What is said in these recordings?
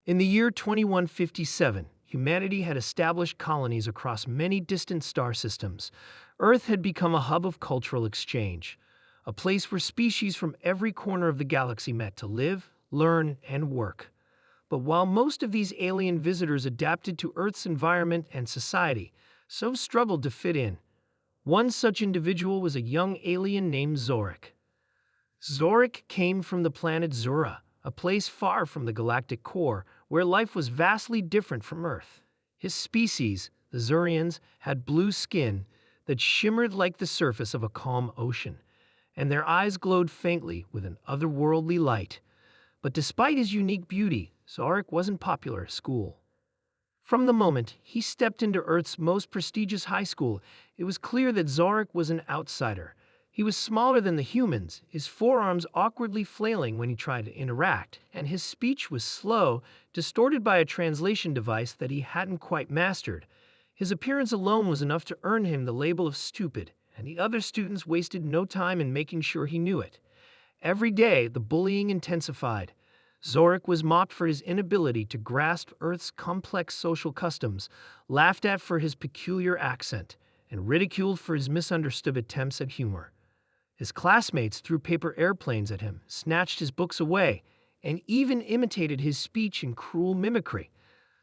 In the year 2157, humanity had established colonies across many distant star systems. Earth had become a hub of cultural exchange, a place where species from every corner of the galaxy met to live, learn, and work. But while most of these alien visitors adapted to Earth's environment and society, some struggled to fit in. One such individual was a young alien named Zorik. Zorik came from the planet Zura, a place far from the galactic core, where life was vastly different from Earth. His species, the Zurians, had blue skin that shimmered like the surface of a calm ocean, and their eyes glowed faintly with an otherworldly light. But despite his unique beauty, Zorik wasn't popular at school. From the moment he stepped into Earth's most prestigious high school, it was clear that Zorik was an outsider. He was smaller than the humans, his forearms awkwardly flailing when he tried to interact, and his speech was slow, distorted by a translation device that he hadn't quite mastered. His appearance alone was enough to earn him the label of stupid, and the other students wasted no time in making sure he knew it. Every day, the bullying intensified. Zorik was mocked for his inability to grasp Earth's complex social customs, laughed at for his peculiar accent, and ridiculed for his misunderstood attempts at humor. His classmates threw paper airplanes at him, snatched his books away, and even imitated his speech in cruel mimicry.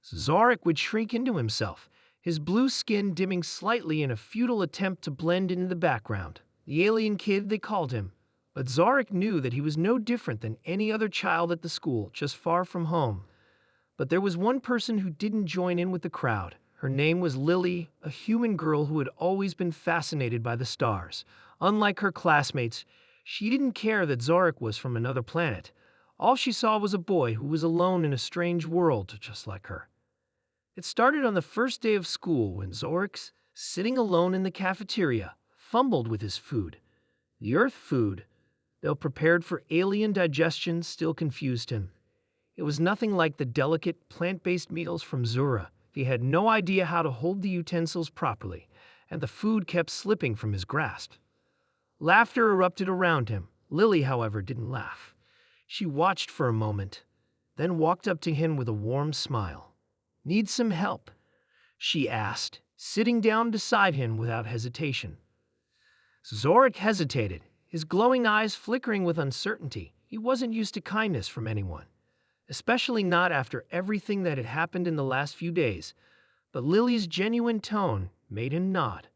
Zorik would shrink into himself, his blue skin dimming slightly in a futile attempt to blend into the background. The alien kid, they called him. But Zorik knew that he was no different than any other child at the school, just far from home. But there was one person who didn't join in with the crowd. Her name was Lily, a human girl who had always been fascinated by the stars. Unlike her classmates, she didn't care that Zorik was from another planet. All she saw was a boy who was alone in a strange world, just like her. It started on the first day of school when Zorik, sitting alone in the cafeteria, fumbled with his food. The Earth food, though prepared for alien digestion, still confused him. It was nothing like the delicate, plant-based meals from Zura. He had no idea how to hold the utensils properly, and the food kept slipping from his grasp. Laughter erupted around him. Lily, however, didn't laugh. She watched for a moment, then walked up to him with a warm smile. "Need some help?" she asked, sitting down beside him without hesitation. Zorik hesitated, his glowing eyes flickering with uncertainty. He wasn't used to kindness from anyone, especially not after everything that had happened in the last few days. But Lily's genuine tone made him nod.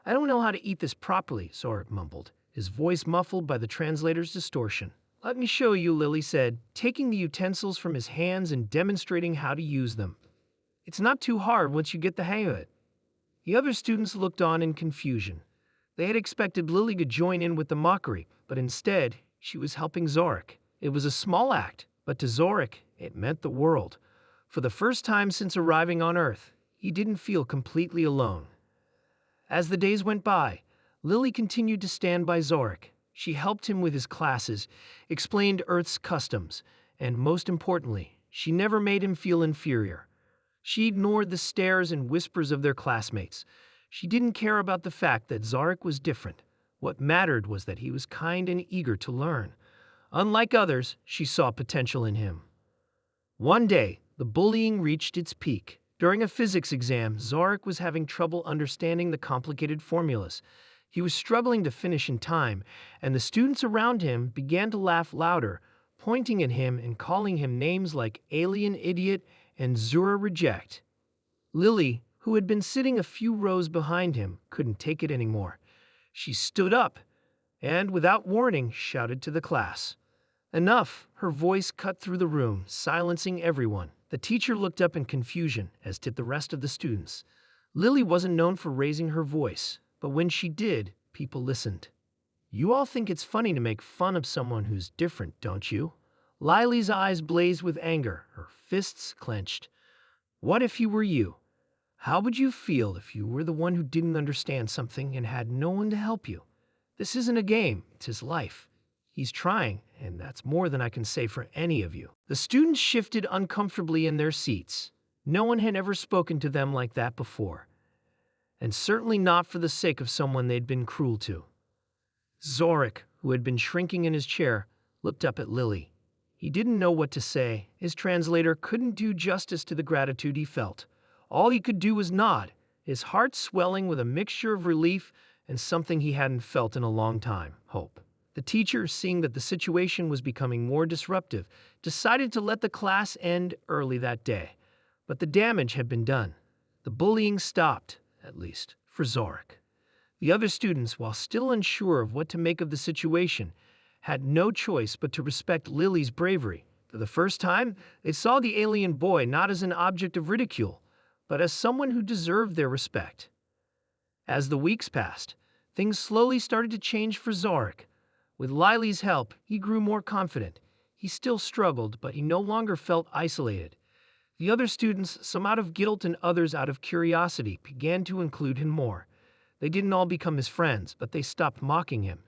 "I don't know how to eat this properly," Zorik mumbled, his voice muffled by the translator's distortion. "Let me show you," Lily said, taking the utensils from his hands and demonstrating how to use them. "It's not too hard once you get the hang of it." The other students looked on in confusion. They had expected Lily to join in with the mockery, but instead, she was helping Zorik. It was a small act, but to Zorik, it meant the world. For the first time since arriving on Earth, he didn't feel completely alone. As the days went by, Lily continued to stand by Zorik. She helped him with his classes, explained Earth's customs, and most importantly, she never made him feel inferior. She ignored the stares and whispers of their classmates. She didn't care about the fact that Zorik was different. What mattered was that he was kind and eager to learn. Unlike others, she saw potential in him. One day, the bullying reached its peak. During a physics exam, Zorik was having trouble understanding the complicated formulas. He was struggling to finish in time, and the students around him began to laugh louder, pointing at him and calling him names like alien idiot and Zura reject. Lily, who had been sitting a few rows behind him, couldn't take it anymore. She stood up and, without warning, shouted to the class. "Enough!" Her voice cut through the room, silencing everyone. The teacher looked up in confusion, as did the rest of the students. Lily wasn't known for raising her voice, but when she did, people listened. "You all think it's funny to make fun of someone who's different, don't you?" Lily's eyes blazed with anger, her fists clenched. "What if he were you? How would you feel if you were the one who didn't understand something and had no one to help you? This isn't a game, it's his life. He's trying, and that's more than I can say for any of you." The students shifted uncomfortably in their seats. No one had ever spoken to them like that before, and certainly not for the sake of someone they'd been cruel to. Zorik, who had been shrinking in his chair, looked up at Lily. He didn't know what to say. His translator couldn't do justice to the gratitude he felt. All he could do was nod, his heart swelling with a mixture of relief and something he hadn't felt in a long time, hope. The teacher, seeing that the situation was becoming more disruptive, decided to let the class end early that day. But the damage had been done. The bullying stopped, at least, for Zorik. The other students, while still unsure of what to make of the situation, had no choice but to respect Lily's bravery. For the first time, they saw the alien boy not as an object of ridicule, but as someone who deserved their respect. As the weeks passed, things slowly started to change for Zorik. With Lily's help, he grew more confident. He still struggled, but he no longer felt isolated. The other students, some out of guilt and others out of curiosity, began to include him more. They didn't all become his friends, but they stopped mocking him.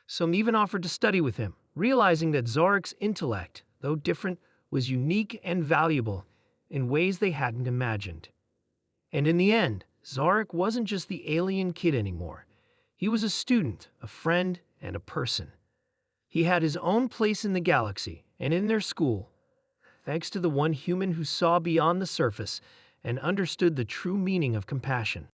Some even offered to study with him, realizing that Zorik's intellect, though different, was unique and valuable in ways they hadn't imagined. And in the end, Zorik wasn't just the alien kid anymore. He was a student, a friend, and a person. He had his own place in the galaxy and in their school, thanks to the one human who saw beyond the surface and understood the true meaning of compassion.